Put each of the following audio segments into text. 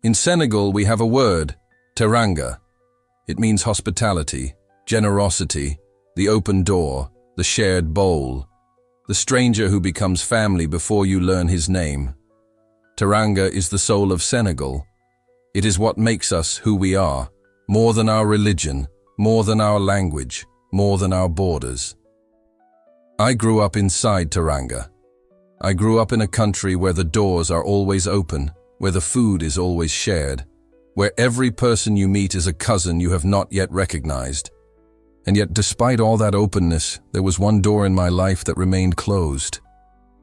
In Senegal, we have a word, teranga. It means hospitality, generosity, the open door, the shared bowl, the stranger who becomes family before you learn his name. Teranga is the soul of Senegal. It is what makes us who we are, more than our religion, more than our language, more than our borders. I grew up inside Teranga. I grew up in a country where the doors are always open, where the food is always shared, where every person you meet is a cousin you have not yet recognized. And yet, despite all that openness, there was one door in my life that remained closed.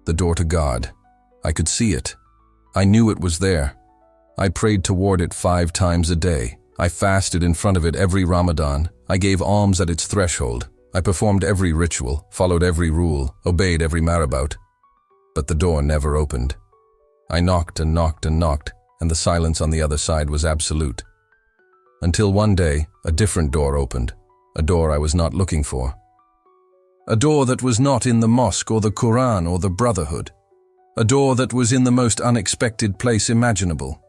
The door to God. I could see it. I knew it was there. I prayed toward it 5 times a day. I fasted in front of it every Ramadan. I gave alms at its threshold. I performed every ritual, followed every rule, obeyed every Marabout. But the door never opened. I knocked and knocked and knocked, and the silence on the other side was absolute. Until one day, a different door opened, a door I was not looking for. A door that was not in the mosque or the Quran or the brotherhood. A door that was in the most unexpected place imaginable.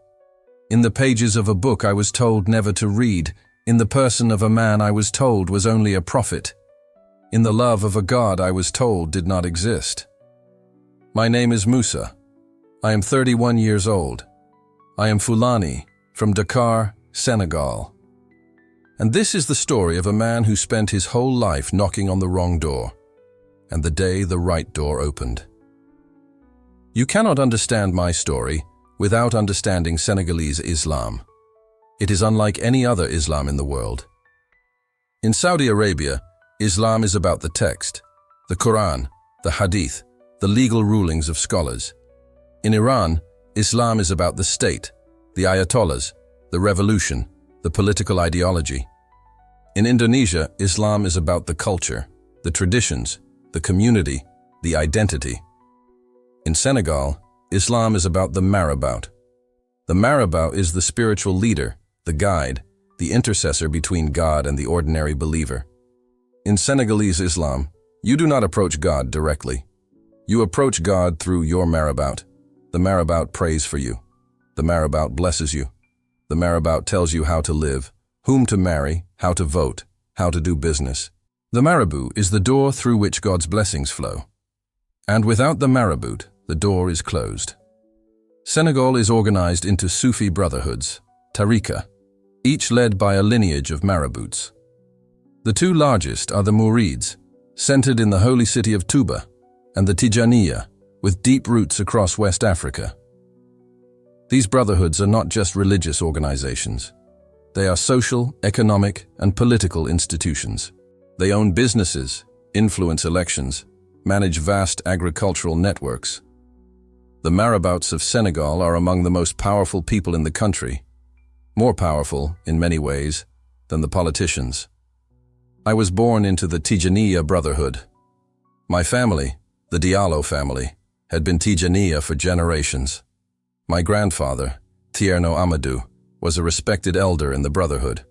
In the pages of a book I was told never to read, in the person of a man I was told was only a prophet, in the love of a God I was told did not exist. My name is Moussa. I am 31 years old. I am Fulani, from Dakar, Senegal. And this is the story of a man who spent his whole life knocking on the wrong door, and the day the right door opened. You cannot understand my story without understanding Senegalese Islam. It is unlike any other Islam in the world. In Saudi Arabia, Islam is about the text, the Quran, the Hadith, the legal rulings of scholars. In Iran, Islam is about the state, the Ayatollahs, the revolution, the political ideology. In Indonesia, Islam is about the culture, the traditions, the community, the identity. In Senegal, Islam is about the Marabout. The Marabout is the spiritual leader, the guide, the intercessor between God and the ordinary believer. In Senegalese Islam, you do not approach God directly. You approach God through your Marabout. The Marabout prays for you. The Marabout blesses you. The Marabout tells you how to live, whom to marry, how to vote, how to do business. The Marabout is the door through which God's blessings flow. And without the Marabout, the door is closed. Senegal is organized into Sufi brotherhoods, tariqa, each led by a lineage of Marabouts. The 2 largest are the Mourides, centered in the holy city of Touba, and the Tijaniyya, with deep roots across West Africa. These brotherhoods are not just religious organizations. They are social, economic, and political institutions. They own businesses, influence elections, manage vast agricultural networks. The Marabouts of Senegal are among the most powerful people in the country, more powerful, in many ways, than the politicians. I was born into the Tijaniyya Brotherhood. My family, the Diallo family, had been Tijaniyya for generations. My grandfather, Thierno Amadou, was a respected elder in the Brotherhood.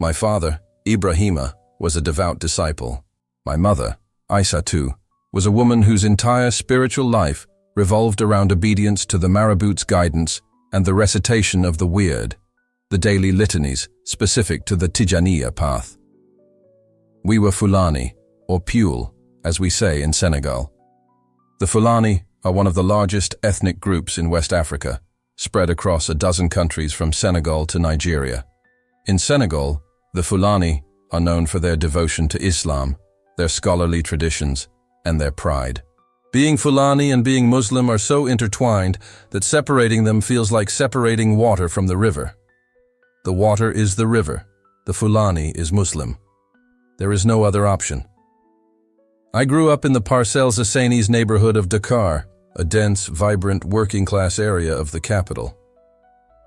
My father, Ibrahima, was a devout disciple. My mother, Aissatou, was a woman whose entire spiritual life revolved around obedience to the Marabouts' guidance and the recitation of the weird, the daily litanies specific to the Tijaniyya path. We were Fulani, or Pule, as we say in Senegal. The Fulani are one of the largest ethnic groups in West Africa, spread across a dozen countries from Senegal to Nigeria. In Senegal, the Fulani are known for their devotion to Islam, their scholarly traditions, and their pride. Being Fulani and being Muslim are so intertwined that separating them feels like separating water from the river. The water is the river, the Fulani is Muslim. There is no other option. I grew up in the Parcelles Assainies neighborhood of Dakar, a dense, vibrant, working-class area of the capital.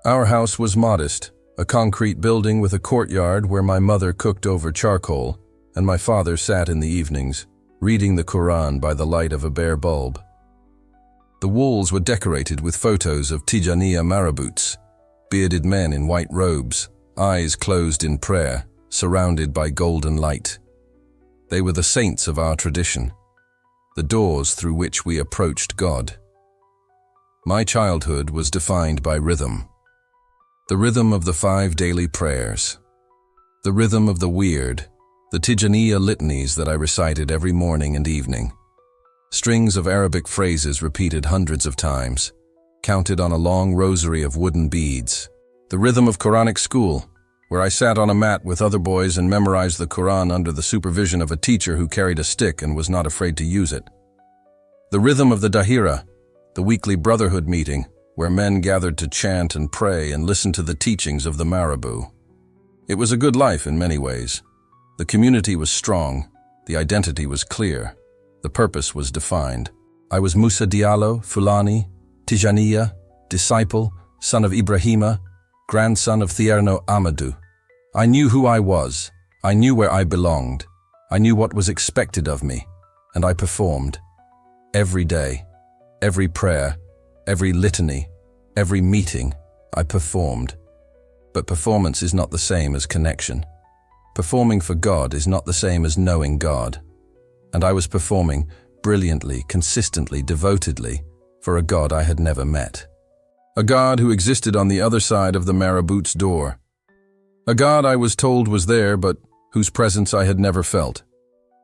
Our house was modest, a concrete building with a courtyard where my mother cooked over charcoal, and my father sat in the evenings, reading the Quran by the light of a bare bulb. The walls were decorated with photos of Tijaniyya Marabouts, bearded men in white robes, eyes closed in prayer, surrounded by golden light. They were the saints of our tradition, the doors through which we approached God. My childhood was defined by rhythm. The rhythm of the 5 daily prayers. The rhythm of the weird, the Tijaniyya litanies that I recited every morning and evening. Strings of Arabic phrases repeated hundreds of times, counted on a long rosary of wooden beads. The rhythm of Quranic school, where I sat on a mat with other boys and memorized the Quran under the supervision of a teacher who carried a stick and was not afraid to use it. The rhythm of the Dahira, the weekly brotherhood meeting, where men gathered to chant and pray and listen to the teachings of the Marabout. It was a good life in many ways. The community was strong, the identity was clear, the purpose was defined. I was Moussa Diallo, Fulani, Tijaniyya, disciple, son of Ibrahima, grandson of Thierno Amadou. I knew who I was, I knew where I belonged, I knew what was expected of me, and I performed. Every day, every prayer, every litany, every meeting, I performed. But performance is not the same as connection. Performing for God is not the same as knowing God. And I was performing brilliantly, consistently, devotedly for a God I had never met. A God who existed on the other side of the Marabout's door. A God I was told was there, but whose presence I had never felt.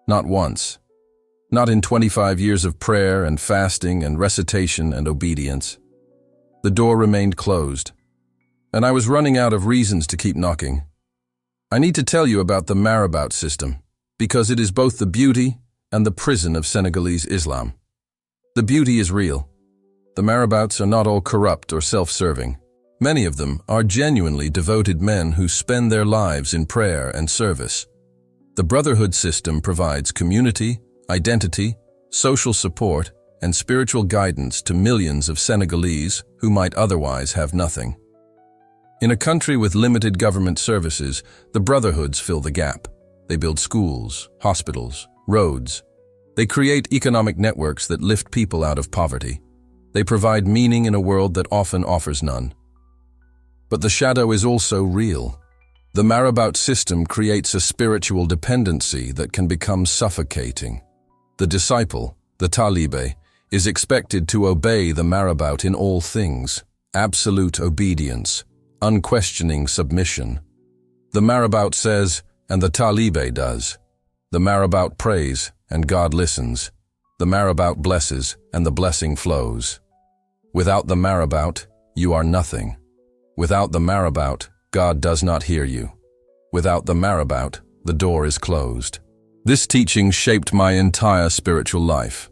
Not once. Not in 25 years of prayer and fasting and recitation and obedience. The door remained closed, and I was running out of reasons to keep knocking. I need to tell you about the Marabout system, because it is both the beauty and the prison of Senegalese Islam. The beauty is real. The Marabouts are not all corrupt or self-serving. Many of them are genuinely devoted men who spend their lives in prayer and service. The brotherhood system provides community, identity, social support, and spiritual guidance to millions of Senegalese who might otherwise have nothing. In a country with limited government services, the brotherhoods fill the gap. They build schools, hospitals, roads. They create economic networks that lift people out of poverty. They provide meaning in a world that often offers none. But the shadow is also real. The Marabout system creates a spiritual dependency that can become suffocating. The disciple, the Talibe, is expected to obey the Marabout in all things, absolute obedience, unquestioning submission. The Marabout says, and the Talibe does. The Marabout prays, and God listens. The Marabout blesses, and the blessing flows. Without the Marabout, you are nothing. Without the Marabout, God does not hear you. Without the Marabout, the door is closed. This teaching shaped my entire spiritual life.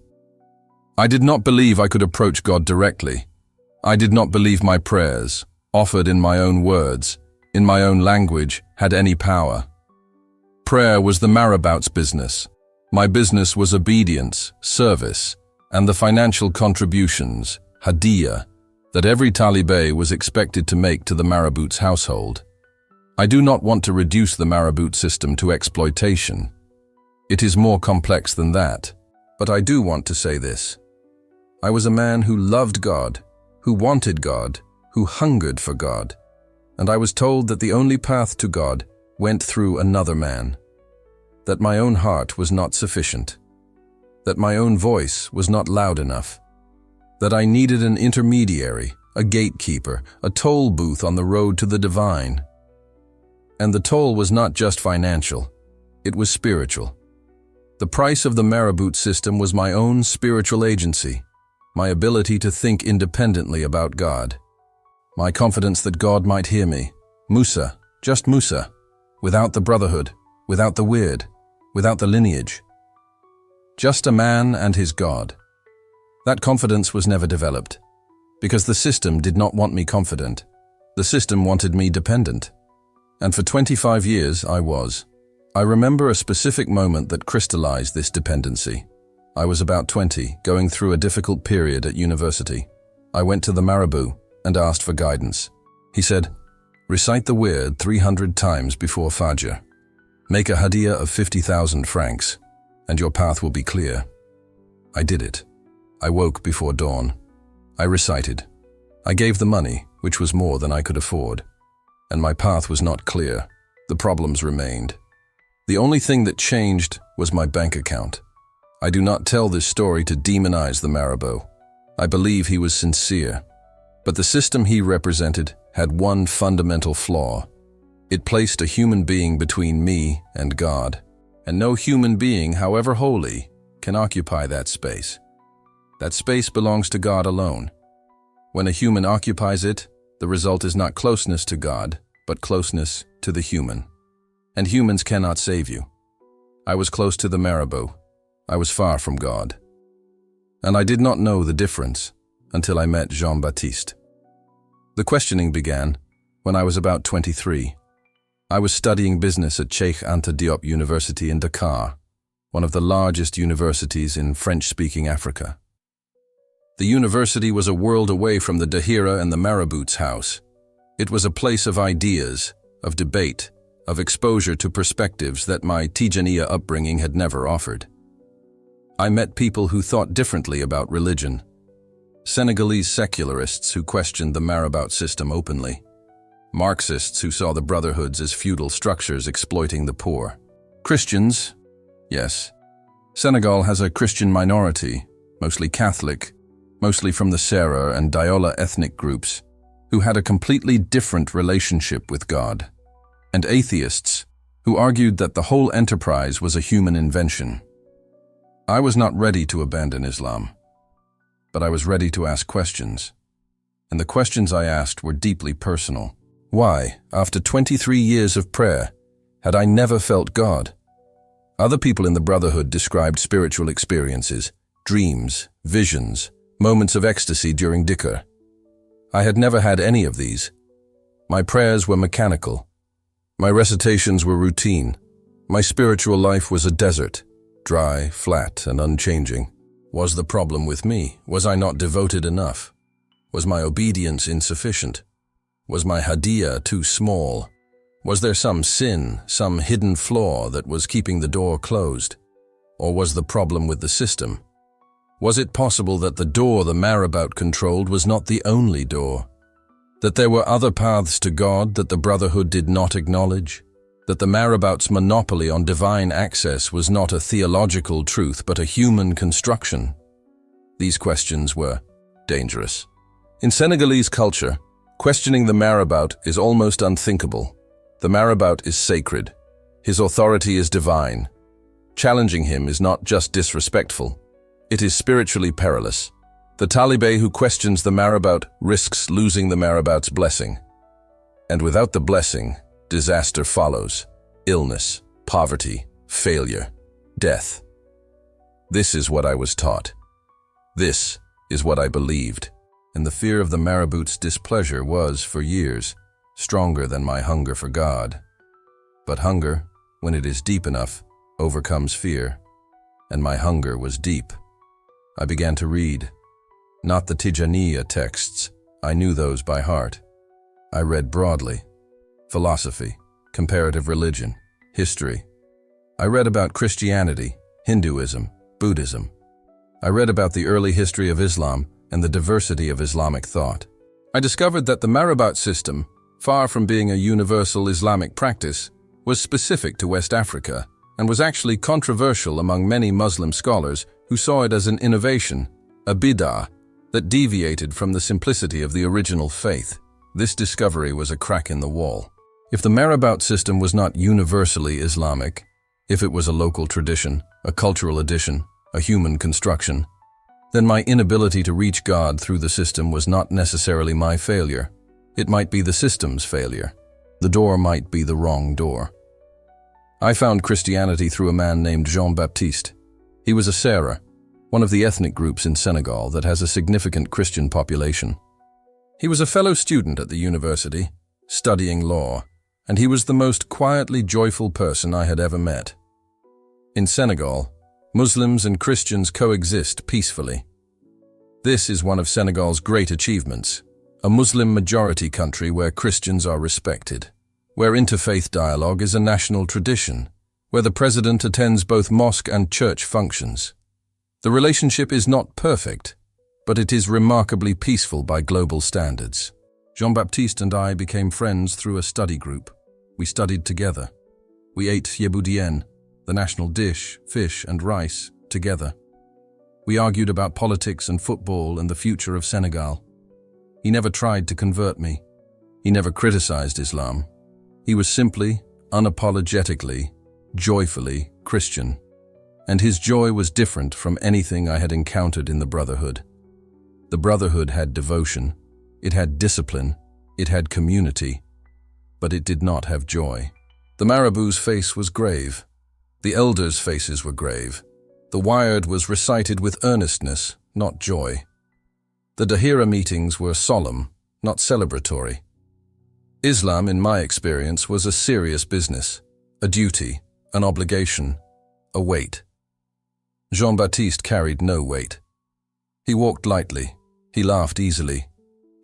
I did not believe I could approach God directly. I did not believe my prayers, offered in my own words, in my own language, had any power. Prayer was the Marabout's business. My business was obedience, service, and the financial contributions, hadiyya, that every Talibe was expected to make to the Marabout's household. I do not want to reduce the Marabout system to exploitation. It is more complex than that, but I do want to say this. I was a man who loved God, who wanted God, who hungered for God, and I was told that the only path to God went through another man, that my own heart was not sufficient, that my own voice was not loud enough, that I needed an intermediary, a gatekeeper, a toll booth on the road to the divine. And the toll was not just financial, it was spiritual. The price of the Marabout system was my own spiritual agency, my ability to think independently about God, my confidence that God might hear me, Moussa, just Moussa, without the brotherhood, without the weird, without the lineage. Just a man and his God. That confidence was never developed, because the system did not want me confident. The system wanted me dependent. And for 25 years I was. I remember a specific moment that crystallized this dependency. I was about 20, going through a difficult period at university. I went to the Marabout and asked for guidance. He said, recite the weird 300 times before Fajr. Make a hadiyya of 50,000 francs, and your path will be clear. I did it. I woke before dawn. I recited. I gave the money, which was more than I could afford. And my path was not clear. The problems remained. The only thing that changed was my bank account. I do not tell this story to demonize the Marabout. I believe he was sincere. But the system he represented had one fundamental flaw. It placed a human being between me and God, and no human being, however holy, can occupy that space. That space belongs to God alone. When a human occupies it, the result is not closeness to God, but closeness to the human. And humans cannot save you. I was close to the Marabout. I was far from God. And I did not know the difference until I met Jean-Baptiste. The questioning began when I was about 23. I was studying business at Cheikh Anta Diop University in Dakar, one of the largest universities in French-speaking Africa. The university was a world away from the Dahira and the Marabouts' house. It was a place of ideas, of debate, of exposure to perspectives that my Tijaniyya upbringing had never offered. I met people who thought differently about religion. Senegalese secularists who questioned the Marabout system openly. Marxists who saw the brotherhoods as feudal structures exploiting the poor. Christians, yes. Senegal has a Christian minority, mostly Catholic, mostly from the Sera and Diola ethnic groups, who had a completely different relationship with God. And atheists, who argued that the whole enterprise was a human invention. I was not ready to abandon Islam, but I was ready to ask questions. And the questions I asked were deeply personal. Why, after 23 years of prayer, had I never felt God? Other people in the Brotherhood described spiritual experiences, dreams, visions, moments of ecstasy during Dakar. I had never had any of these. My prayers were mechanical. My recitations were routine. My spiritual life was a desert, dry, flat, and unchanging. Was the problem with me? Was I not devoted enough? Was my obedience insufficient? Was my hadiyah too small? Was there some sin, some hidden flaw that was keeping the door closed? Or was the problem with the system? Was it possible that the door the Marabout controlled was not the only door? That there were other paths to God that the Brotherhood did not acknowledge? That the Marabouts' monopoly on divine access was not a theological truth but a human construction? These questions were dangerous. In Senegalese culture, questioning the Marabout is almost unthinkable. The Marabout is sacred. His authority is divine. Challenging him is not just disrespectful. It is spiritually perilous. The Talibé who questions the Marabout risks losing the Marabout's blessing. And without the blessing, disaster follows. Illness, poverty, failure, death. This is what I was taught. This is what I believed. And the fear of the Marabout's displeasure was, for years, stronger than my hunger for God. But hunger, when it is deep enough, overcomes fear. And my hunger was deep. I began to read. Not the Tijaniyya texts. I knew those by heart. I read broadly. Philosophy, comparative religion, history. I read about Christianity, Hinduism, Buddhism. I read about the early history of Islam and the diversity of Islamic thought. I discovered that the Marabout system, far from being a universal Islamic practice, was specific to West Africa and was actually controversial among many Muslim scholars who saw it as an innovation, a bid'ah, that deviated from the simplicity of the original faith. This discovery was a crack in the wall. If the Marabout system was not universally Islamic, if it was a local tradition, a cultural addition, a human construction, then my inability to reach God through the system was not necessarily my failure. It might be the system's failure. The door might be the wrong door. I found Christianity through a man named Jean-Baptiste. He was a Sera, one of the ethnic groups in Senegal that has a significant Christian population. He was a fellow student at the university, studying law, and he was the most quietly joyful person I had ever met. In Senegal, Muslims and Christians coexist peacefully. This is one of Senegal's great achievements, a Muslim-majority country where Christians are respected, where interfaith dialogue is a national tradition, where the president attends both mosque and church functions. The relationship is not perfect, but it is remarkably peaceful by global standards. Jean-Baptiste and I became friends through a study group. We studied together. We ate yeboudien, the national dish, fish and rice, together. We argued about politics and football and the future of Senegal. He never tried to convert me. He He never criticized Islam. He was simply, unapologetically, joyfully Christian. And his joy was different from anything I had encountered in the Brotherhood. The Brotherhood had devotion, it had discipline, it had community, but it did not have joy. The Marabout's face was grave. The elders' faces were grave. The wired was recited with earnestness, not joy. The Dahira meetings were solemn, not celebratory. Islam, in my experience, was a serious business, a duty, an obligation, a weight. Jean-Baptiste carried no weight. He walked lightly, he laughed easily,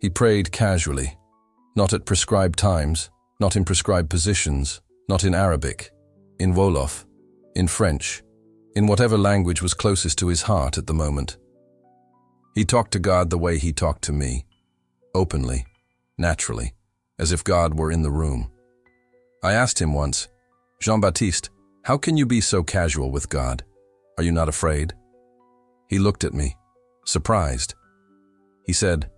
he prayed casually, not at prescribed times, not in prescribed positions, not in Arabic, in Wolof, in French, in whatever language was closest to his heart at the moment. He talked to God the way he talked to me, openly, naturally, as if God were in the room. I asked him once, "Jean-Baptiste, how can you be so casual with God? Are you not afraid?" He looked at me, surprised. He said,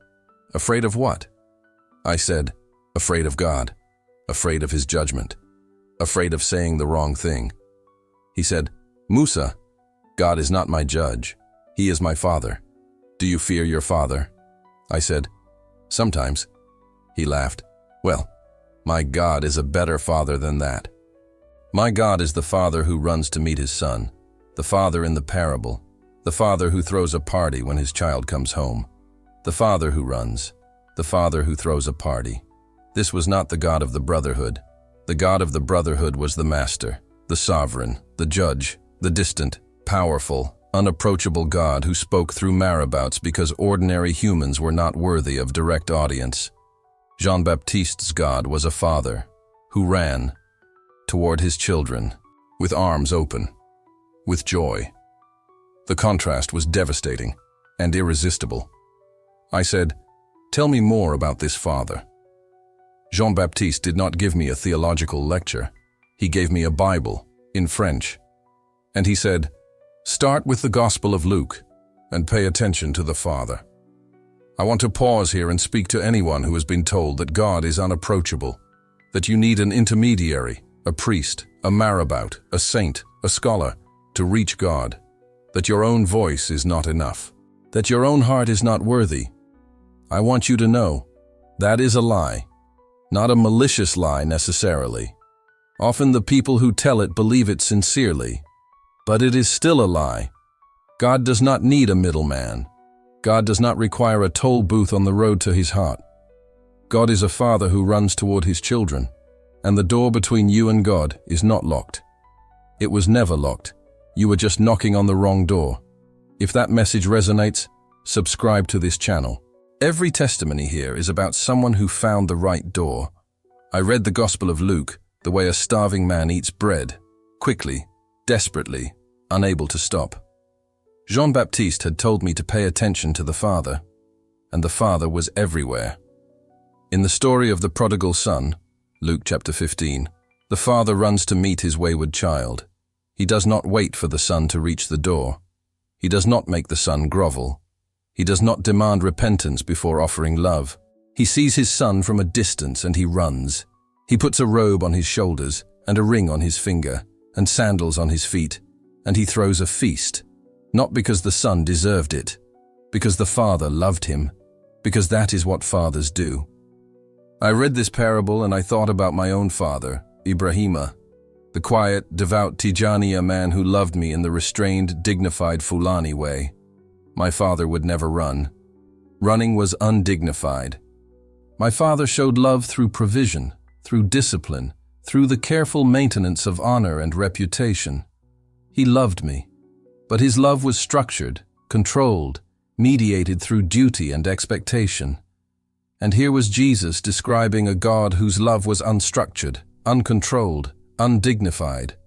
"Afraid of what?" I said, "Afraid of God, afraid of his judgment, afraid of saying the wrong thing." He said, "Moussa, God is not my judge. He is my father. Do you fear your father?" I said, "Sometimes." He laughed. "Well, my God is a better father than that. My God is the father who runs to meet his son, the father in the parable, the father who throws a party when his child comes home, the father who runs, the father who throws a party." This was not the God of the Brotherhood. The God of the Brotherhood was the master, the sovereign, the judge, the distant, powerful, unapproachable God who spoke through Marabouts because ordinary humans were not worthy of direct audience. Jean-Baptiste's God was a father who ran toward his children with arms open, with joy. The contrast was devastating and irresistible. I said, "Tell me more about this father." Jean-Baptiste did not give me a theological lecture. He gave me a Bible in French. And he said, "Start with the Gospel of Luke and pay attention to the Father." I want to pause here and speak to anyone who has been told that God is unapproachable, that you need an intermediary, a priest, a Marabout, a saint, a scholar, to reach God, that your own voice is not enough, that your own heart is not worthy. I want you to know that is a lie, not a malicious lie necessarily. Often the people who tell it believe it sincerely, but it is still a lie. God does not need a middleman. God does not require a toll booth on the road to his heart. God is a father who runs toward his children, and the door between you and God is not locked. It was never locked. You were just knocking on the wrong door. If that message resonates, subscribe to this channel. Every testimony here is about someone who found the right door. I read the Gospel of Luke, the way a starving man eats bread, quickly, desperately, unable to stop. Jean-Baptiste had told me to pay attention to the Father, and the Father was everywhere. In the story of the prodigal son, Luke chapter 15, the father runs to meet his wayward child. He does not wait for the son to reach the door. He does not make the son grovel. He does not demand repentance before offering love. He sees his son from a distance and he runs. He puts a robe on his shoulders and a ring on his finger and sandals on his feet, and he throws a feast, not because the son deserved it, because the father loved him, because that is what fathers do. I read this parable and I thought about my own father, Ibrahima, the quiet, devout Tijaniyya man who loved me in the restrained, dignified Fulani way. My father would never run. Running was undignified. My father showed love through provision, through discipline, through the careful maintenance of honor and reputation. He loved me, but his love was structured, controlled, mediated through duty and expectation. And here was Jesus describing a God whose love was unstructured, uncontrolled, undignified,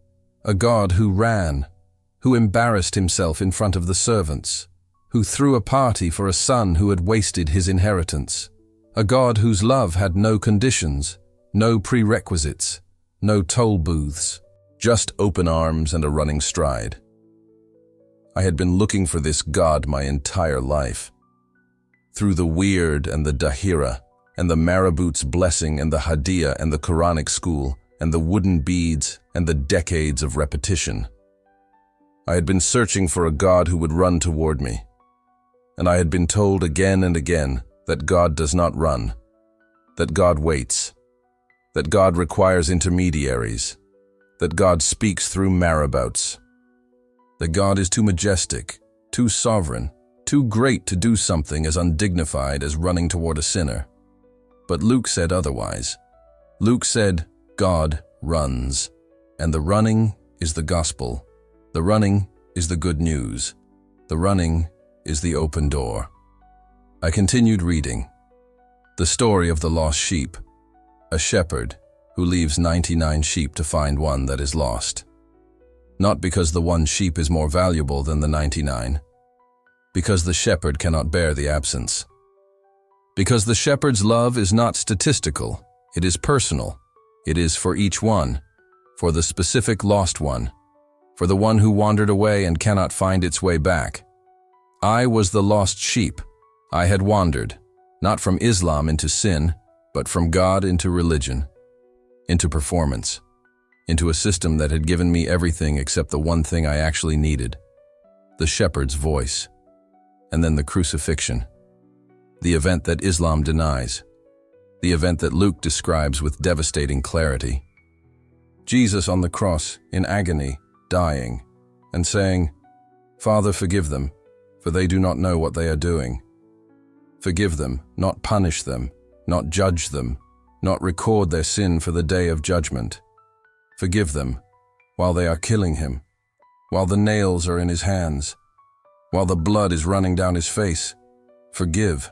a God who ran, who embarrassed himself in front of the servants, who threw a party for a son who had wasted his inheritance, a God whose love had no conditions, no prerequisites, no toll booths, just open arms and a running stride. I had been looking for this God my entire life. Through the weird and the Dahira, and the Marabouts' blessing and the Hadiyya and the Quranic school and the wooden beads and the decades of repetition. I had been searching for a God who would run toward me, and I had been told again and again that God does not run, that God waits, that God requires intermediaries, that God speaks through Marabouts, that God is too majestic, too sovereign, too great to do something as undignified as running toward a sinner. But Luke said otherwise. Luke said, God runs, and the running is the gospel. The running is the good news. The running is the open door. I continued reading. The story of the lost sheep, a shepherd who leaves 99 sheep to find one that is lost. Not because the one sheep is more valuable than the 99, because the shepherd cannot bear the absence. Because the shepherd's love is not statistical, it is personal. It is for each one, for the specific lost one, for the one who wandered away and cannot find its way back. I was the lost sheep. I had wandered, not from Islam into sin, but from God into religion, into performance, into a system that had given me everything except the one thing I actually needed, the shepherd's voice, and then the crucifixion, the event that Islam denies, the event that Luke describes with devastating clarity. Jesus on the cross, in agony, dying, and saying, Father, forgive them, for they do not know what they are doing. Forgive them, not punish them, not judge them, not record their sin for the day of judgment. Forgive them, while they are killing him, while the nails are in his hands, while the blood is running down his face. Forgive.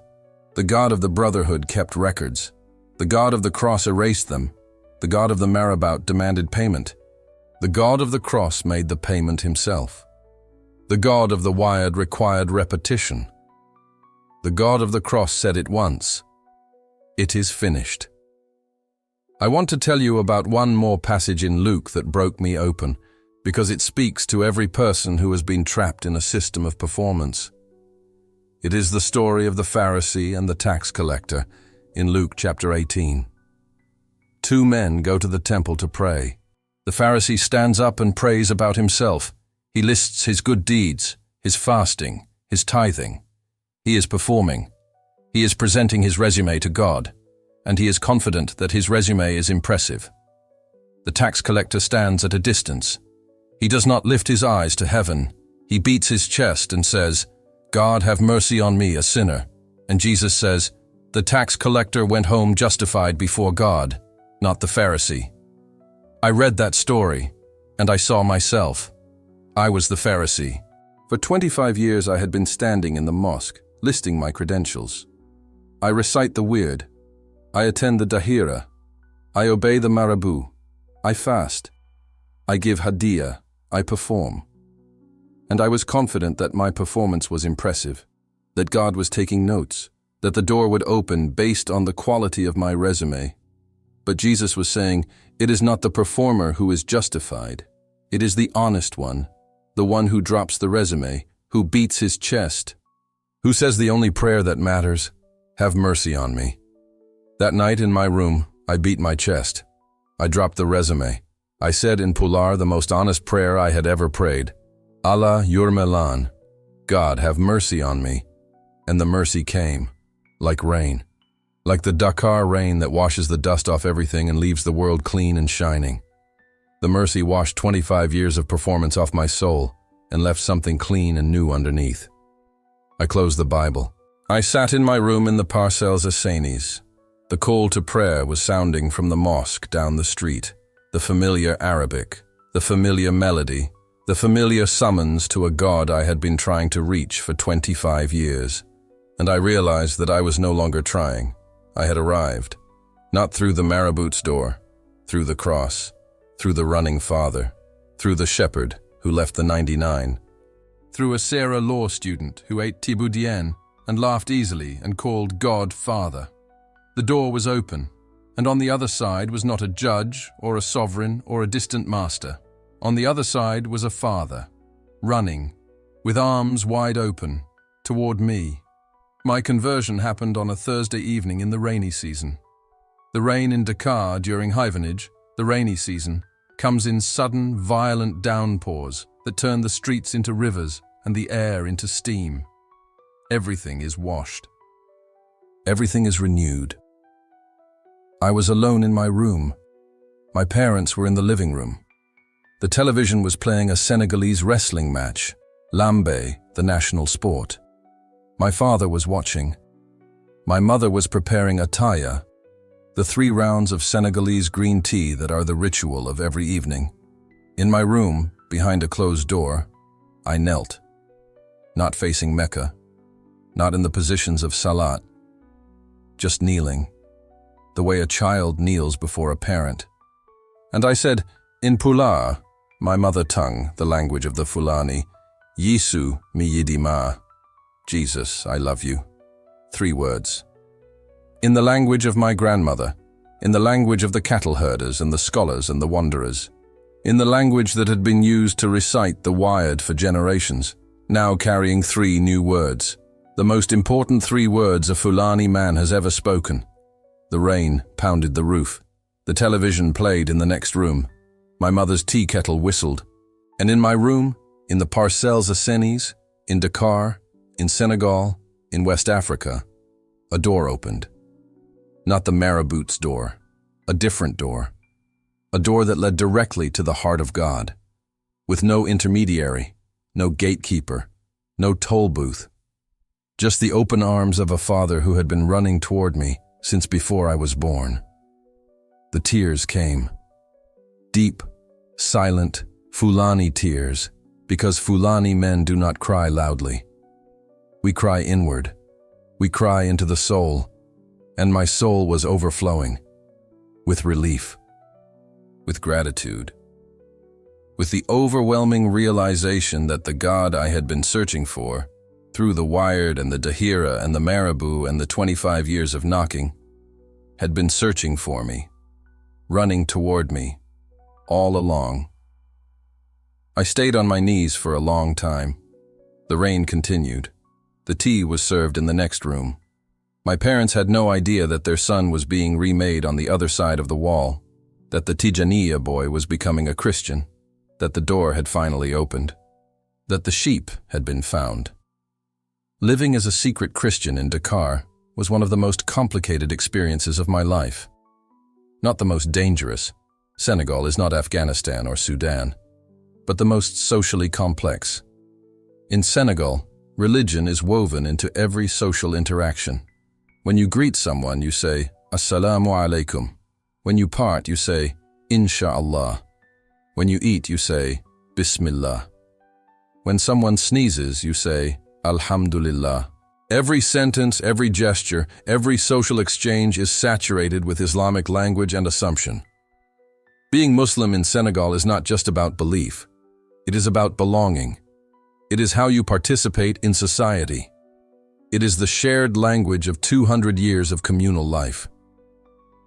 The God of the brotherhood kept records. The God of the cross erased them. The God of the Marabout demanded payment. The God of the cross made the payment himself. The God of the wired required repetition. The God of the cross said it once. It is finished. I want to tell you about one more passage in Luke that broke me open, because it speaks to every person who has been trapped in a system of performance. It is the story of the Pharisee and the tax collector in Luke chapter 18. Two men go to the temple to pray. The Pharisee stands up and prays about himself. He lists his good deeds, his fasting, his tithing. He is performing. He is presenting his resume to God, and he is confident that his resume is impressive. The tax collector stands at a distance. He does not lift his eyes to heaven. He beats his chest and says, God, have mercy on me, a sinner. And Jesus says, the tax collector went home justified before God, not the Pharisee. I read that story, and I saw myself. I was the Pharisee. For 25 years I had been standing in the mosque, listing my credentials. I recite the Wird. I attend the Dahira. I obey the Marabout. I fast. I give Hadiyya. I perform. And I was confident that my performance was impressive, that God was taking notes, that the door would open based on the quality of my resume. But Jesus was saying, it is not the performer who is justified. It is the honest one, the one who drops the resume, who beats his chest, who says the only prayer that matters, have mercy on me. That night in my room, I beat my chest. I dropped the resume. I said in Pular the most honest prayer I had ever prayed, Allah Yurmelan, God have mercy on me. And the mercy came, like rain, like the Dakar rain that washes the dust off everything and leaves the world clean and shining. The mercy washed 25 years of performance off my soul and left something clean and new underneath. I closed the Bible. I sat in my room in the Parcels Assanis. The call to prayer was sounding from the mosque down the street, the familiar Arabic, the familiar melody, the familiar summons to a God I had been trying to reach for 25 years. And I realized that I was no longer trying. I had arrived. Not through the Marabout's door, through the cross, through the running father, through the shepherd who left the 99, through a Sarah law student who ate tiboudien and laughed easily and called God Father. The door was open, and on the other side was not a judge or a sovereign or a distant master. On the other side was a father, running, with arms wide open, toward me. My conversion happened on a Thursday evening in the rainy season. The rain in Dakar during hibernage, the rainy season, comes in sudden, violent downpours that turn the streets into rivers and the air into steam. Everything is washed. Everything is renewed. I was alone in my room. My parents were in the living room. The television was playing a Senegalese wrestling match, lambe, the national sport. My father was watching. My mother was preparing ataya, the 3 rounds of Senegalese green tea that are the ritual of every evening. In my room, behind a closed door, I knelt, not facing Mecca, not in the positions of salat, just kneeling, the way a child kneels before a parent. And I said, in Pulaar, my mother tongue, the language of the Fulani, Yisu mi yidima, Jesus, I love you. 3 words. In the language of my grandmother, in the language of the cattle herders and the scholars and the wanderers, in the language that had been used to recite the wired for generations, now carrying 3 new words, the most important 3 words a Fulani man has ever spoken. The rain pounded the roof. The television played in the next room. My mother's tea kettle whistled. And in my room, in the Parcelles Assenis, in Dakar, in Senegal, in West Africa, a door opened. Not the Marabouts' door, a different door. A door that led directly to the heart of God, with no intermediary, no gatekeeper, no toll booth. Just the open arms of a father who had been running toward me since before I was born. The tears came. Deep, silent, Fulani tears, because Fulani men do not cry loudly. We cry inward. We cry into the soul, and my soul was overflowing with relief, with gratitude, with the overwhelming realization that the God I had been searching for, through the wired and the Dahira and the Marabout and the 25 years of knocking, had been searching for me, running toward me, all along. I stayed on my knees for a long time. The rain continued. The tea was served in the next room. My parents had no idea that their son was being remade on the other side of the wall, that the Tijaniyya boy was becoming a Christian, that the door had finally opened, that the sheep had been found. Living as a secret Christian in Dakar was one of the most complicated experiences of my life. Not the most dangerous. Senegal is not Afghanistan or Sudan, but the most socially complex. In Senegal, religion is woven into every social interaction. When you greet someone, you say, Assalamu alaikum. When you part, you say, Insha'Allah. When you eat, you say, Bismillah. When someone sneezes, you say, Alhamdulillah. Every sentence, every gesture, every social exchange is saturated with Islamic language and assumption. Being Muslim in Senegal is not just about belief. It is about belonging. It is how you participate in society. It is the shared language of 200 years of communal life.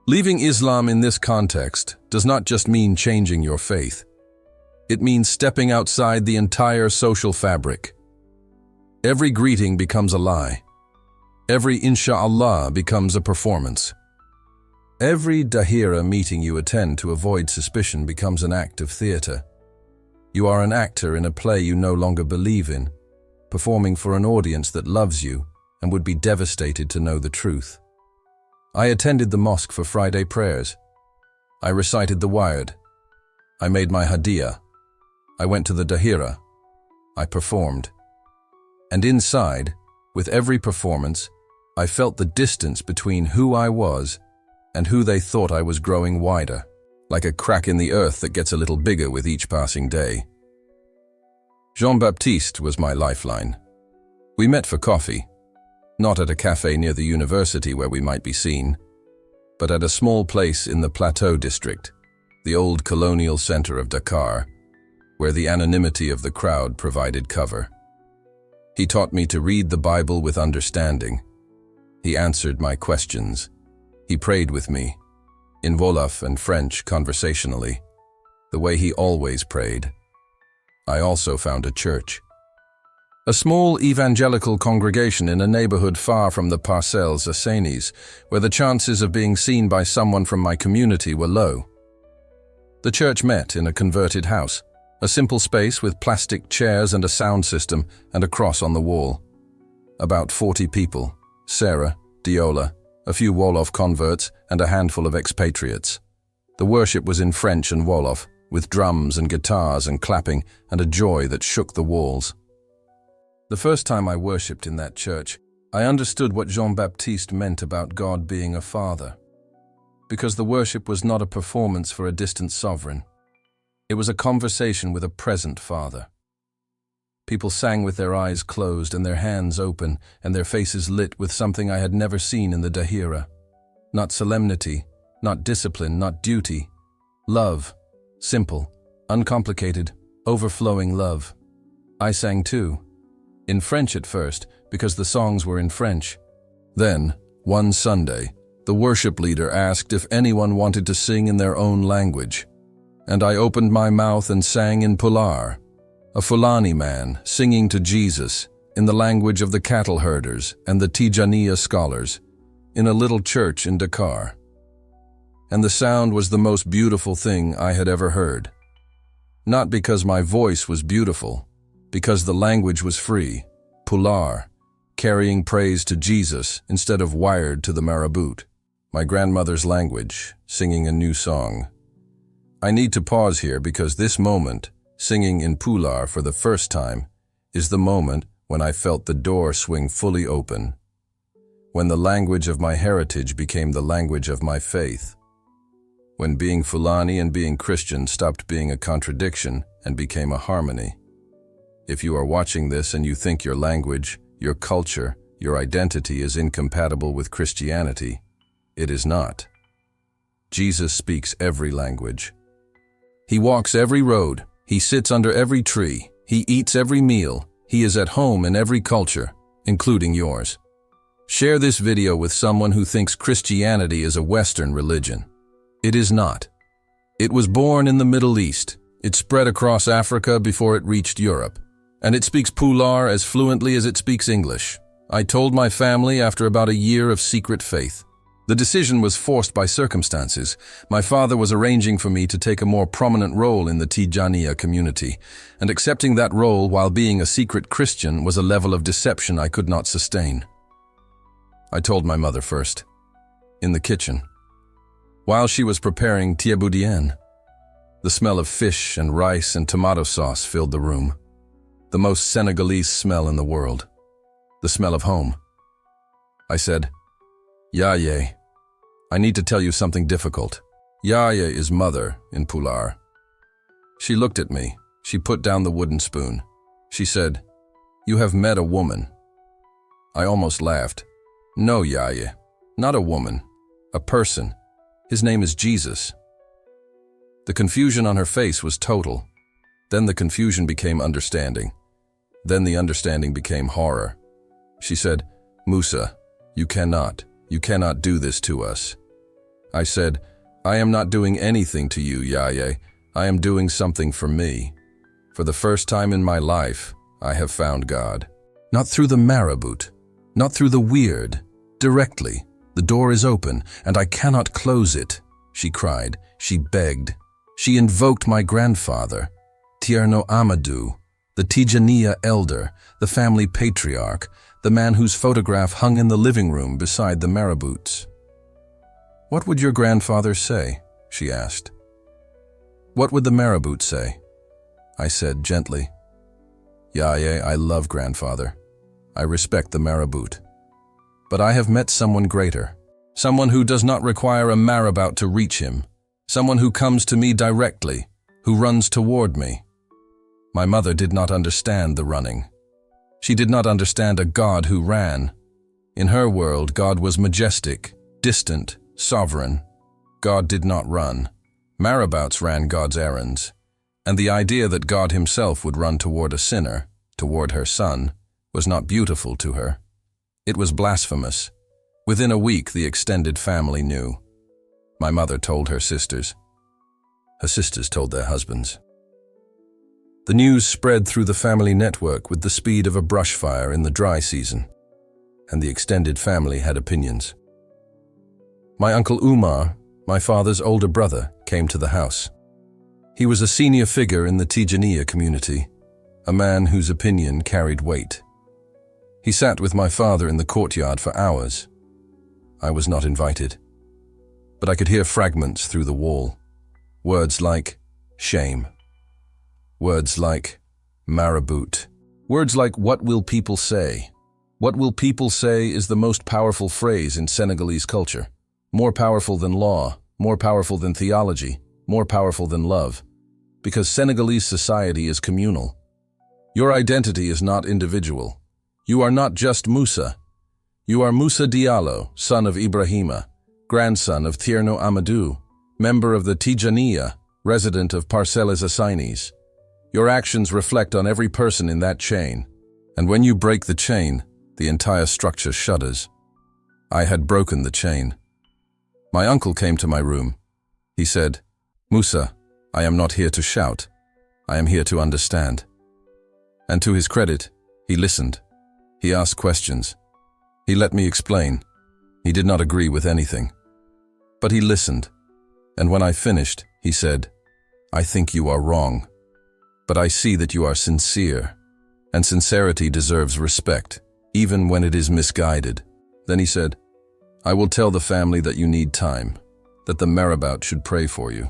Leaving Islam in this context does not just mean changing your faith. It means stepping outside the entire social fabric. Every greeting becomes a lie. Every Insha'Allah becomes a performance. Every Dahira meeting you attend to avoid suspicion becomes an act of theater. You are an actor in a play you no longer believe in, performing for an audience that loves you and would be devastated to know the truth. I attended the mosque for Friday prayers. I recited the wired. I made my hadiyah. I went to the Dahira. I performed. And inside, with every performance, I felt the distance between who I was and who they thought I was growing wider, like a crack in the earth that gets a little bigger with each passing day. Jean-Baptiste was my lifeline. We met for coffee, not at a cafe near the university where we might be seen, but at a small place in the Plateau district, the old colonial center of Dakar, where the anonymity of the crowd provided cover. He taught me to read the Bible with understanding. He answered my questions. He prayed with me, in Wolof and French conversationally, the way he always prayed. I also found a church. A small evangelical congregation in a neighborhood far from the Parcelles Assanis, where the chances of being seen by someone from my community were low. The church met in a converted house, a simple space with plastic chairs and a sound system and a cross on the wall. About 40 people, Sarah, Diola, a few Wolof converts, and a handful of expatriates. The worship was in French and Wolof, with drums and guitars and clapping and a joy that shook the walls. The first time I worshipped in that church, I understood what Jean-Baptiste meant about God being a father. Because the worship was not a performance for a distant sovereign. It was a conversation with a present father. People sang with their eyes closed and their hands open and their faces lit with something I had never seen in the Dahira. Not solemnity, not discipline, not duty. Love. Simple, uncomplicated, overflowing love. I sang too. In French at first, because the songs were in French. Then, one Sunday, the worship leader asked if anyone wanted to sing in their own language. And I opened my mouth and sang in Pular, a Fulani man singing to Jesus in the language of the cattle herders and the Tijaniyya scholars, in a little church in Dakar. And the sound was the most beautiful thing I had ever heard. Not because my voice was beautiful, because the language was free, Pular, carrying praise to Jesus instead of wired to the Marabout, my grandmother's language, singing a new song. I need to pause here because this moment, singing in Pular for the first time, is the moment when I felt the door swing fully open, when the language of my heritage became the language of my faith, when being Fulani and being Christian stopped being a contradiction and became a harmony. If you are watching this and you think your language, your culture, your identity is incompatible with Christianity, it is not. Jesus speaks every language. He walks every road, he sits under every tree, he eats every meal, he is at home in every culture, including yours. Share this video with someone who thinks Christianity is a Western religion. It is not. It was born in the Middle East. It spread across Africa before it reached Europe. And it speaks Pular as fluently as it speaks English. I told my family after about a year of secret faith. The decision was forced by circumstances. My father was arranging for me to take a more prominent role in the Tijaniyya community, and accepting that role while being a secret Christian was a level of deception I could not sustain. I told my mother first, in the kitchen, while she was preparing tiaboudienne. The smell of fish and rice and tomato sauce filled the room. The most Senegalese smell in the world. The smell of home. I said, Yaya, I need to tell you something difficult. Yaya is mother in Pular. She looked at me. She put down the wooden spoon. She said, You have met a woman. I almost laughed. No, Yaya, not a woman. A person. His name is Jesus. The confusion on her face was total. Then the confusion became understanding. Then the understanding became horror. She said, Moussa, you cannot do this to us. I said, I am not doing anything to you, Yaya. I am doing something for me. For the first time in my life, I have found God. Not through the Marabout, not through the weird, directly. The door is open, and I cannot close it. She cried, she begged. She invoked my grandfather, Tierno Amadou, the Tijaniyya elder, the family patriarch, the man whose photograph hung in the living room beside the Marabouts. What would your grandfather say? She asked. What would the Marabout say? I said gently. Yaya, I love grandfather. I respect the Marabout. But I have met someone greater, someone who does not require a Marabout to reach him, someone who comes to me directly, who runs toward me. My mother did not understand the running. She did not understand a God who ran. In her world, God was majestic, distant, sovereign. God did not run. Marabouts ran God's errands. And the idea that God himself would run toward a sinner, toward her son, was not beautiful to her. It was blasphemous. Within a week, the extended family knew. My mother told her sisters. Her sisters told their husbands. The news spread through the family network with the speed of a brush fire in the dry season, and the extended family had opinions. My uncle Umar, my father's older brother, came to the house. He was a senior figure in the Tijaniyya community, a man whose opinion carried weight. He sat with my father in the courtyard for hours. I was not invited, but I could hear fragments through the wall. Words like shame. Words like Marabout. Words like what will people say? What will people say is the most powerful phrase in Senegalese culture. More powerful than law, more powerful than theology, more powerful than love. Because Senegalese society is communal. Your identity is not individual. You are not just Moussa. You are Moussa Diallo, son of Ibrahima, grandson of Thierno Amadou, member of the Tijaniyya, resident of Parcelles Assignees. Your actions reflect on every person in that chain, and when you break the chain, the entire structure shudders. I had broken the chain. My uncle came to my room. He said, "Moussa, I am not here to shout. I am here to understand." And to his credit, he listened. He asked questions. He let me explain. He did not agree with anything. But he listened. And when I finished, he said, "I think you are wrong. But I see that you are sincere. And sincerity deserves respect, even when it is misguided." Then he said, "I will tell the family that you need time, that the Marabout should pray for you."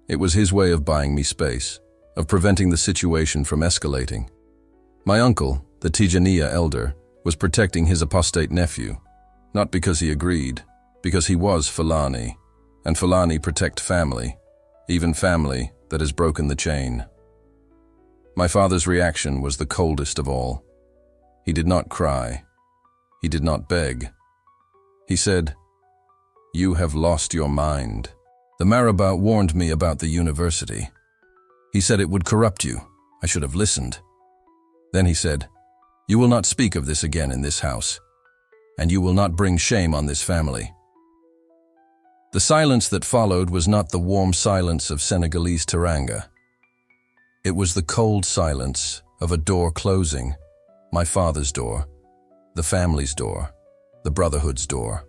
It was his way of buying me space, of preventing the situation from escalating. My uncle, the Tijaniyya elder, was protecting his apostate nephew, not because he agreed, because he was Fulani, and Fulani protect family, even family that has broken the chain. My father's reaction was the coldest of all. He did not cry. He did not beg. He said, "You have lost your mind. The Marabout warned me about the university. He said it would corrupt you. I should have listened." Then he said, "You will not speak of this again in this house, and you will not bring shame on this family." The silence that followed was not the warm silence of Senegalese teranga. It was the cold silence of a door closing, my father's door, the family's door, the brotherhood's door.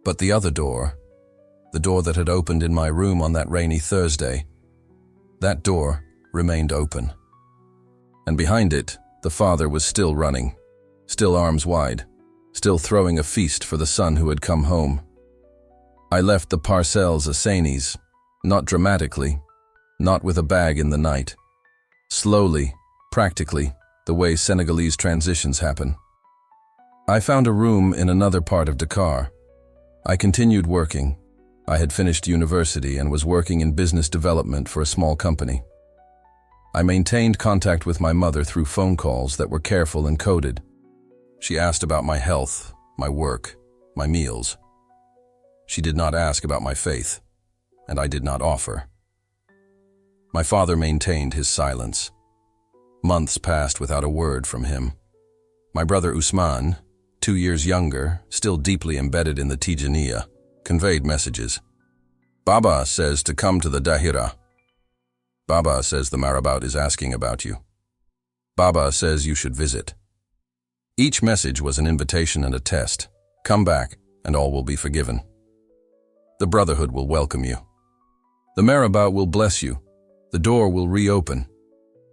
But the other door, the door that had opened in my room on that rainy Thursday, that door remained open. And behind it, the father was still running, still arms wide, still throwing a feast for the son who had come home. I left the Parcelles Assignees, not dramatically, not with a bag in the night. Slowly, practically, the way Senegalese transitions happen. I found a room in another part of Dakar. I continued working. I had finished university and was working in business development for a small company. I maintained contact with my mother through phone calls that were careful and coded. She asked about my health, my work, my meals. She did not ask about my faith, and I did not offer. My father maintained his silence. Months passed without a word from him. My brother Usman, 2 years younger, still deeply embedded in the Tijaniyya, conveyed messages. "Baba says to come to the Dahira. Baba says the Marabout is asking about you. Baba says you should visit." Each message was an invitation and a test. Come back, and all will be forgiven. The Brotherhood will welcome you. The Marabout will bless you. The door will reopen.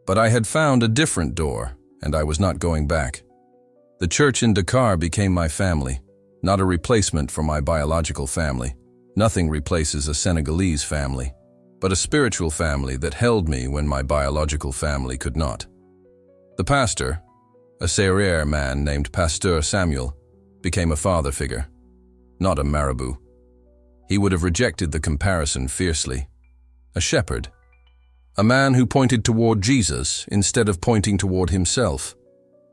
But I had found a different door, and I was not going back. The church in Dakar became my family, not a replacement for my biological family. Nothing replaces a Senegalese family, but a spiritual family that held me when my biological family could not. The pastor, a Serere man named Pasteur Samuel, became a father figure, not a Marabout. He would have rejected the comparison fiercely. A shepherd, a man who pointed toward Jesus instead of pointing toward himself.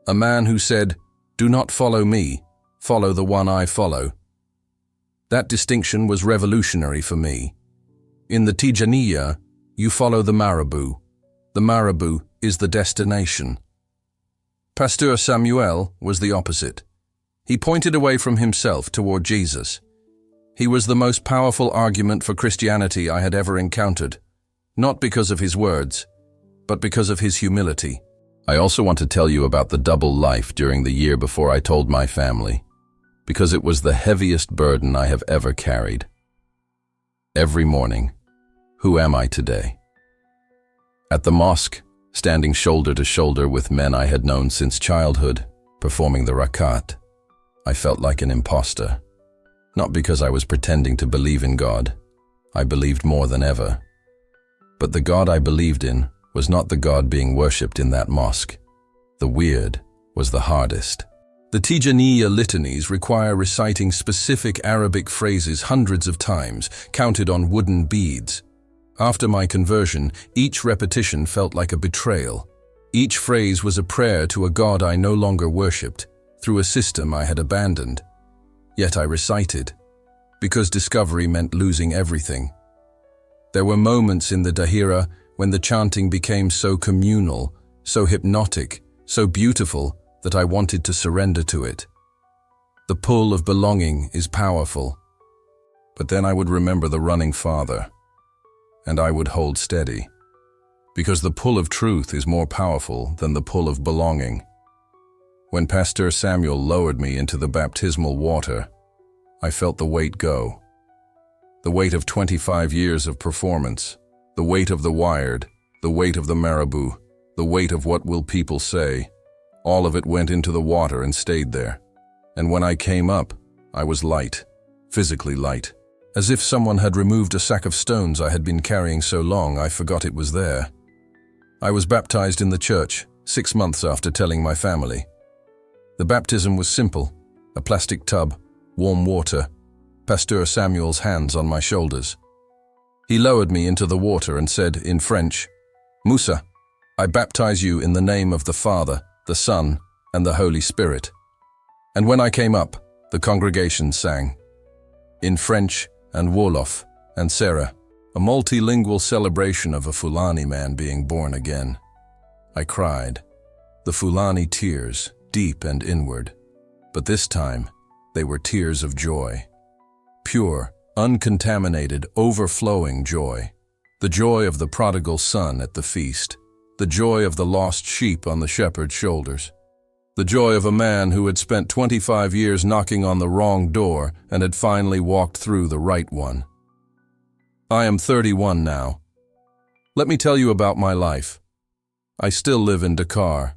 A man who said, "Do not follow me, follow the one I follow." That distinction was revolutionary for me. In the Tijaniyya, you follow the Marabout. The Marabout is the destination. Pasteur Samuel was the opposite. He pointed away from himself toward Jesus. He was the most powerful argument for Christianity I had ever encountered, not because of his words, but because of his humility. I also want to tell you about the double life during the year before I told my family, because it was the heaviest burden I have ever carried. Every morning, who am I today? At the mosque, standing shoulder to shoulder with men I had known since childhood, performing the rakat, I felt like an imposter. Not because I was pretending to believe in God. I believed more than ever. But the God I believed in was not the God being worshipped in that mosque. The weird was the hardest. The Tijaniyya litanies require reciting specific Arabic phrases hundreds of times, counted on wooden beads. After my conversion, each repetition felt like a betrayal. Each phrase was a prayer to a God I no longer worshipped, through a system I had abandoned. Yet I recited, because discovery meant losing everything. There were moments in the Dahira when the chanting became so communal, so hypnotic, so beautiful that I wanted to surrender to it. The pull of belonging is powerful. But then I would remember the running father, and I would hold steady, because the pull of truth is more powerful than the pull of belonging. When Pastor Samuel lowered me into the baptismal water, I felt the weight go. The weight of 25 years of performance, the weight of the wired, the weight of the Marabout, the weight of what will people say. All of it went into the water and stayed there. And when I came up, I was light, physically light. As if someone had removed a sack of stones I had been carrying so long I forgot it was there. I was baptized in the church 6 months after telling my family. The baptism was simple, a plastic tub, warm water, Pastor Samuel's hands on my shoulders. He lowered me into the water and said in French, "Moussa, I baptize you in the name of the Father, the Son, and the Holy Spirit." And when I came up, the congregation sang. In French and Wolof and Sera, a multilingual celebration of a Fulani man being born again. I cried. The Fulani tears, deep and inward. But this time, they were tears of joy. Pure, uncontaminated, overflowing joy. The joy of the prodigal son at the feast. The joy of the lost sheep on the shepherd's shoulders. The joy of a man who had spent 25 years knocking on the wrong door and had finally walked through the right one. I am 31 now. Let me tell you about my life. I still live in Dakar.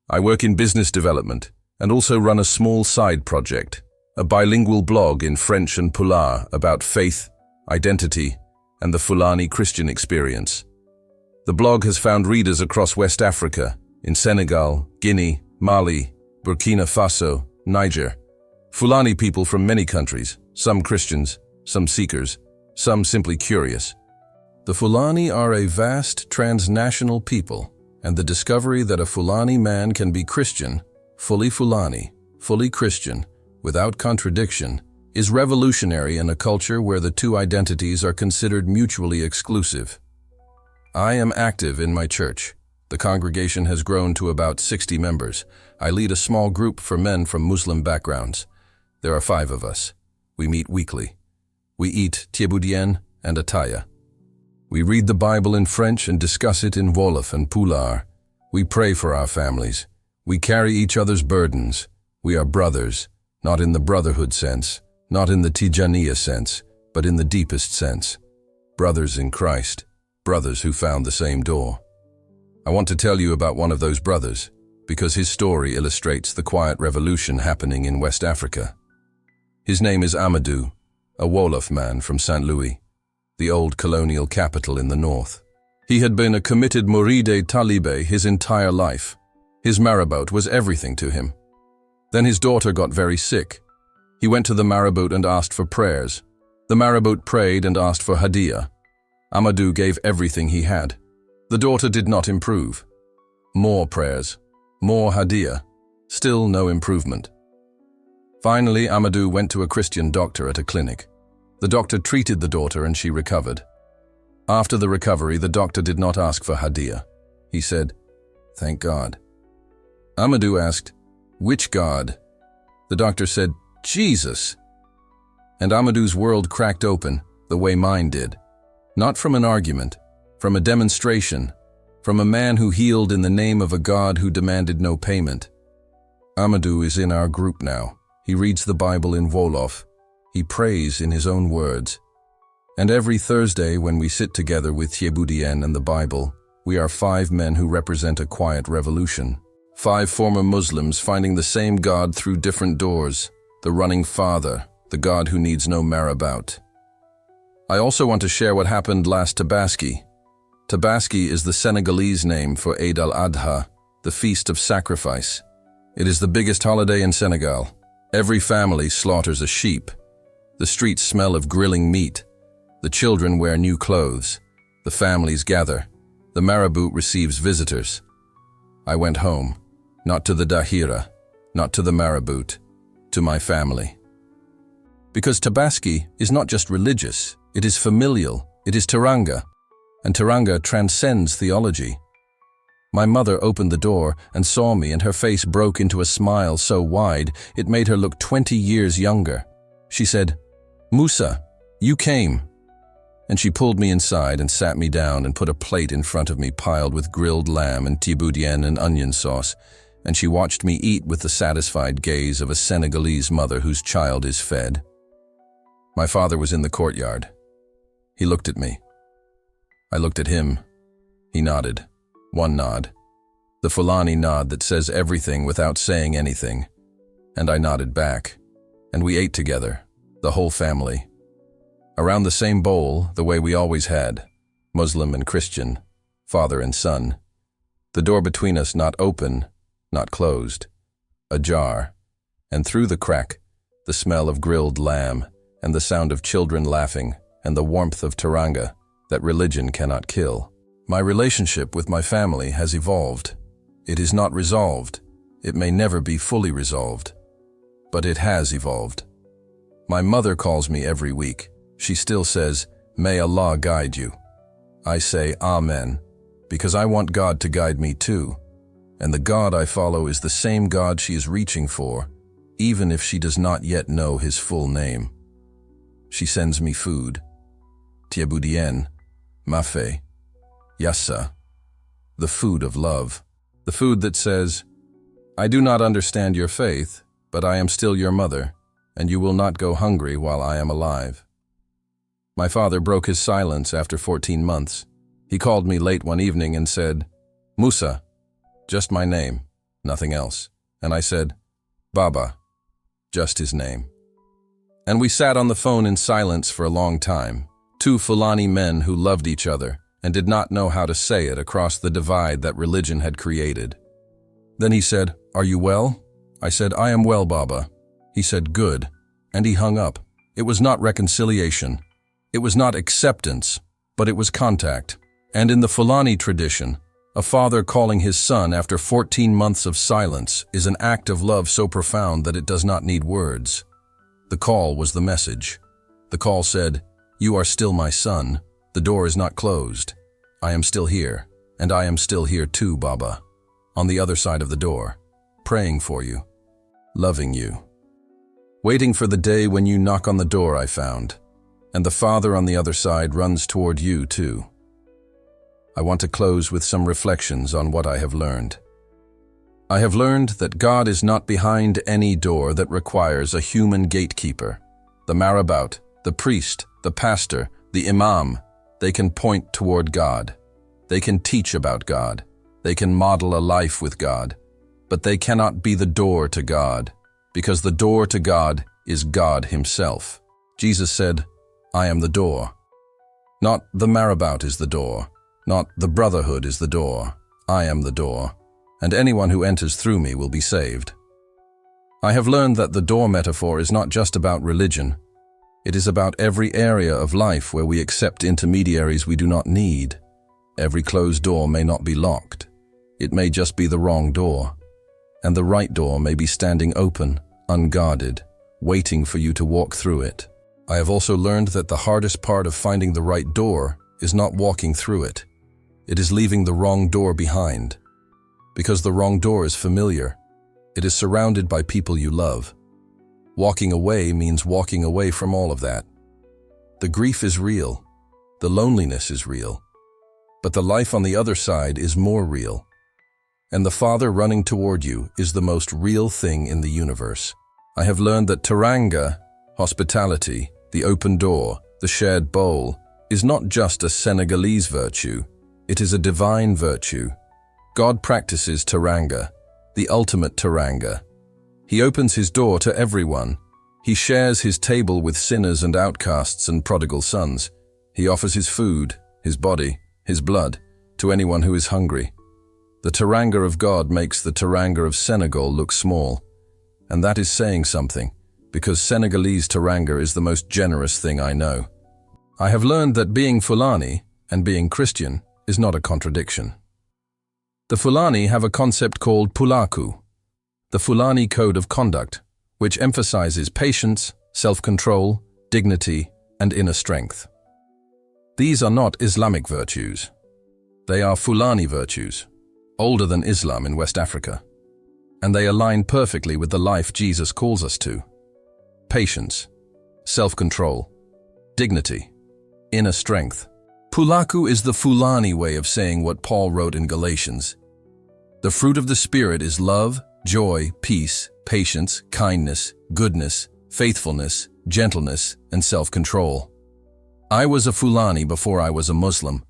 I work in business development and also run a small side project, a bilingual blog in French and Pulaar about faith, identity, and the Fulani Christian experience. The blog has found readers across West Africa, in Senegal, Guinea, Mali, Burkina Faso, Niger. Fulani people from many countries, some Christians, some seekers, some simply curious. The Fulani are a vast transnational people, and the discovery that a Fulani man can be Christian, fully Fulani, fully Christian, without contradiction, is revolutionary in a culture where the two identities are considered mutually exclusive. I am active in my church. The congregation has grown to about 60 members. I lead a small group for men from Muslim backgrounds. There are 5 of us. We meet weekly. We eat tieboudienne and ataya. We read the Bible in French and discuss it in Wolof and Pulaar. We pray for our families. We carry each other's burdens. We are brothers, not in the brotherhood sense, not in the Tijaniyya sense, but in the deepest sense. Brothers in Christ, brothers who found the same door. I want to tell you about one of those brothers, because his story illustrates the quiet revolution happening in West Africa. His name is Amadou, a Wolof man from St. Louis, the old colonial capital in the north. He had been a committed Mouride Talibe his entire life. His Marabout was everything to him. Then his daughter got very sick. He went to the Marabout and asked for prayers. The Marabout prayed and asked for hadiyah. Amadou gave everything he had. The daughter did not improve. More prayers, more hadiyah, still no improvement. Finally, Amadou went to a Christian doctor at a clinic. The doctor treated the daughter and she recovered. After the recovery, the doctor did not ask for hadiyah. He said, "Thank God." Amadou asked, "Which God?" The doctor said, "Jesus." And Amadou's world cracked open, the way mine did. Not from an argument, from a demonstration, from a man who healed in the name of a God who demanded no payment. Amadou is in our group now. He reads the Bible in Wolof. He prays in his own words. And every Thursday when we sit together with Thieboudienne and the Bible, we are 5 men who represent a quiet revolution. 5 former Muslims finding the same God through different doors, the running Father, the God who needs no Marabout. I also want to share what happened last Tabaski. Tabaski is the Senegalese name for Eid al-Adha, the Feast of Sacrifice. It is the biggest holiday in Senegal. Every family slaughters a sheep. The streets smell of grilling meat. The children wear new clothes. The families gather. The Marabout receives visitors. I went home, not to the Dahira, not to the Marabout, to my family. Because Tabaski is not just religious, it is familial, it is Teranga, and Teranga transcends theology. My mother opened the door and saw me, and her face broke into a smile so wide it made her look 20 years younger. She said, "Moussa, you came." And she pulled me inside and sat me down and put a plate in front of me piled with grilled lamb and Thieboudienne and onion sauce, and she watched me eat with the satisfied gaze of a Senegalese mother whose child is fed. My father was in the courtyard. He looked at me. I looked at him. He nodded. One nod. The Fulani nod that says everything without saying anything. And I nodded back. And we ate together, the whole family. Around the same bowl, the way we always had, Muslim and Christian, father and son. The door between us not open, not closed, ajar, and through the crack, the smell of grilled lamb, and the sound of children laughing, and the warmth of Teranga that religion cannot kill. My relationship with my family has evolved. It is not resolved. It may never be fully resolved. But it has evolved. My mother calls me every week. She still says, "May Allah guide you." I say, "Amen," because I want God to guide me too. And the God I follow is the same God she is reaching for, even if she does not yet know his full name. She sends me food. Thieboudienne, Mafe, Yassa, the food of love. The food that says, "I do not understand your faith, but I am still your mother, and you will not go hungry while I am alive." My father broke his silence after 14 months. He called me late one evening and said, "Moussa," just my name, nothing else. And I said, "Baba," just his name. And we sat on the phone in silence for a long time, 2 Fulani men who loved each other and did not know how to say it across the divide that religion had created. Then he said, "Are you well?" I said, "I am well, Baba." He said, "Good," and he hung up. It was not reconciliation. It was not acceptance, but it was contact. And in the Fulani tradition, a father calling his son after 14 months of silence is an act of love so profound that it does not need words. The call was the message. The call said, "You are still my son. The door is not closed. I am still here, and I am still here too, Baba. On the other side of the door, praying for you, loving you." Waiting for the day when you knock on the door, I found. And the Father on the other side runs toward you too. I want to close with some reflections on what I have learned. I have learned that God is not behind any door that requires a human gatekeeper. The Marabout, the priest, the pastor, the imam, they can point toward God. They can teach about God. They can model a life with God. But they cannot be the door to God, because the door to God is God himself. Jesus said, "I am the door." Not the Marabout is the door. Not the brotherhood is the door. I am the door. And anyone who enters through me will be saved. I have learned that the door metaphor is not just about religion. It is about every area of life where we accept intermediaries we do not need. Every closed door may not be locked. It may just be the wrong door. And the right door may be standing open, unguarded, waiting for you to walk through it. I have also learned that the hardest part of finding the right door is not walking through it. It is leaving the wrong door behind. Because the wrong door is familiar. It is surrounded by people you love. Walking away means walking away from all of that. The grief is real. The loneliness is real. but the life on the other side is more real. And the Father running toward you is the most real thing in the universe. I have learned that Teranga, hospitality, the open door, the shared bowl, is not just a Senegalese virtue, it is a divine virtue. God practices Teranga, the ultimate Teranga. He opens his door to everyone. He shares his table with sinners and outcasts and prodigal sons. He offers his food, his body, his blood, to anyone who is hungry. The Teranga of God makes the Teranga of Senegal look small. And that is saying something, because Senegalese Teranga is the most generous thing I know. I have learned that being Fulani and being Christian is not a contradiction. The Fulani have a concept called Pulaku, the Fulani code of conduct, which emphasizes patience, self-control, dignity, and inner strength. These are not Islamic virtues. They are Fulani virtues, older than Islam in West Africa, and they align perfectly with the life Jesus calls us to. Patience, self-control, dignity, inner strength. Pulaku is the Fulani way of saying what Paul wrote in Galatians. The fruit of the Spirit is love, joy, peace, patience, kindness, goodness, faithfulness, gentleness, and self-control. I was a Fulani before I was a Muslim,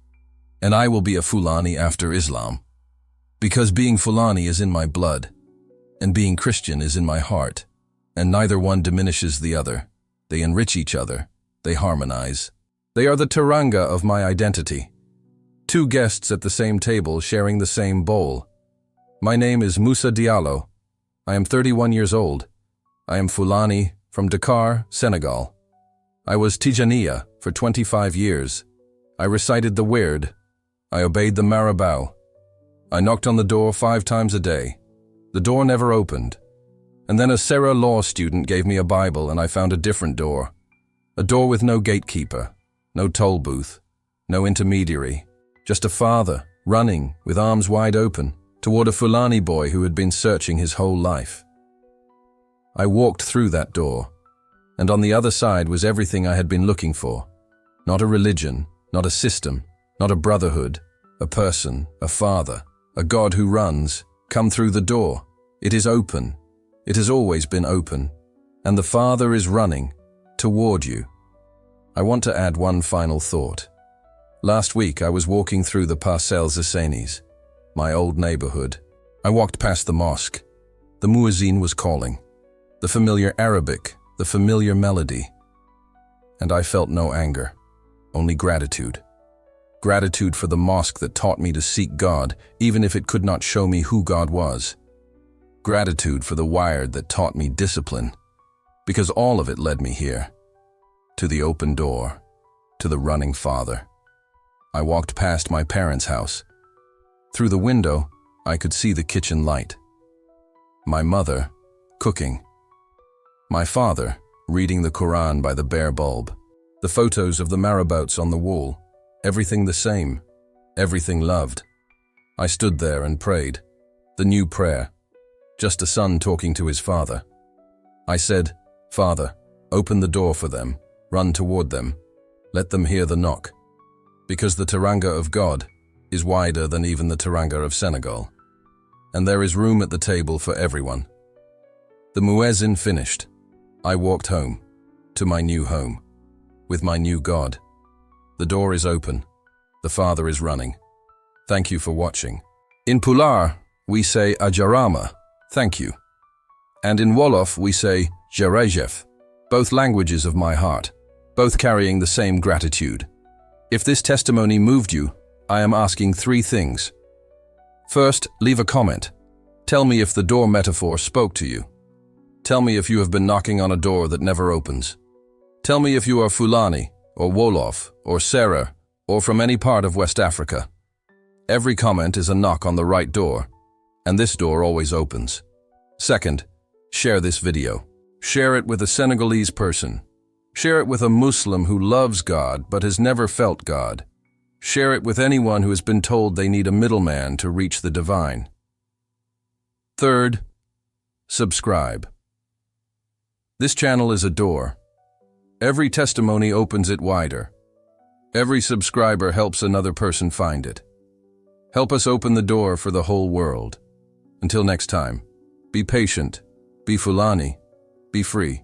and I will be a Fulani after Islam. Because being Fulani is in my blood, and being Christian is in my heart, and neither one diminishes the other. They enrich each other, they harmonize. They are the Teranga of my identity. Two guests at the same table sharing the same bowl. My name is Moussa Diallo. I am 31 years old. I am Fulani from Dakar, Senegal. I was Tijaniyya for 25 years. I recited the Wird. I obeyed the Marabout. I knocked on the door 5 times a day. The door never opened. And then a Sarah law student gave me a Bible and I found a different door. A door with no gatekeeper, no toll booth, no intermediary. Just a father, running, with arms wide open, toward a Fulani boy who had been searching his whole life. I walked through that door, and on the other side was everything I had been looking for. Not a religion, not a system, not a brotherhood, a person, a father, a God who runs. Come through the door. It is open. It has always been open. And the Father is running toward you. I want to add one final thought. Last week I was walking through the Parcelles Assainies, my old neighborhood. I walked past the mosque. The muezzin was calling. The familiar Arabic, the familiar melody. And I felt no anger, only gratitude. Gratitude for the mosque that taught me to seek God, even if it could not show me who God was. Gratitude for the Wired that taught me discipline, because all of it led me here. To the open door, to the running Father. I walked past my parents' house. Through the window, I could see the kitchen light. My mother, cooking. My father, reading the Quran by the bare bulb. The photos of the Marabouts on the wall. Everything the same. Everything loved. I stood there and prayed. The new prayer. Just a son talking to his father. I said, Father, open the door for them. Run toward them. Let them hear the knock. Because the Teranga of God is wider than even the Teranga of Senegal. And there is room at the table for everyone. The muezzin finished. I walked home, to my new home, with my new God. The door is open. The Father is running. Thank you for watching. In Pular, we say Ajarama, thank you. And in Wolof, we say Jerejef, both languages of my heart, both carrying the same gratitude. If this testimony moved you, I am asking 3 things. First, leave a comment. Tell me if the door metaphor spoke to you. Tell me if you have been knocking on a door that never opens. Tell me if you are Fulani, or Wolof, or Sarah, or from any part of West Africa. Every comment is a knock on the right door, and this door always opens. Second, share this video. Share it with a Senegalese person. Share it with a Muslim who loves God but has never felt God. Share it with anyone who has been told they need a middleman to reach the divine. Third, subscribe. This channel is a door. Every testimony opens it wider. Every subscriber helps another person find it. Help us open the door for the whole world. Until next time, be patient, be Fulani, be free.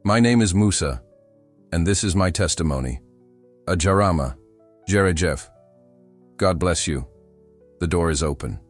My name is Moussa, and this is my testimony. Ajarama, Jerejef. God bless you. The door is open.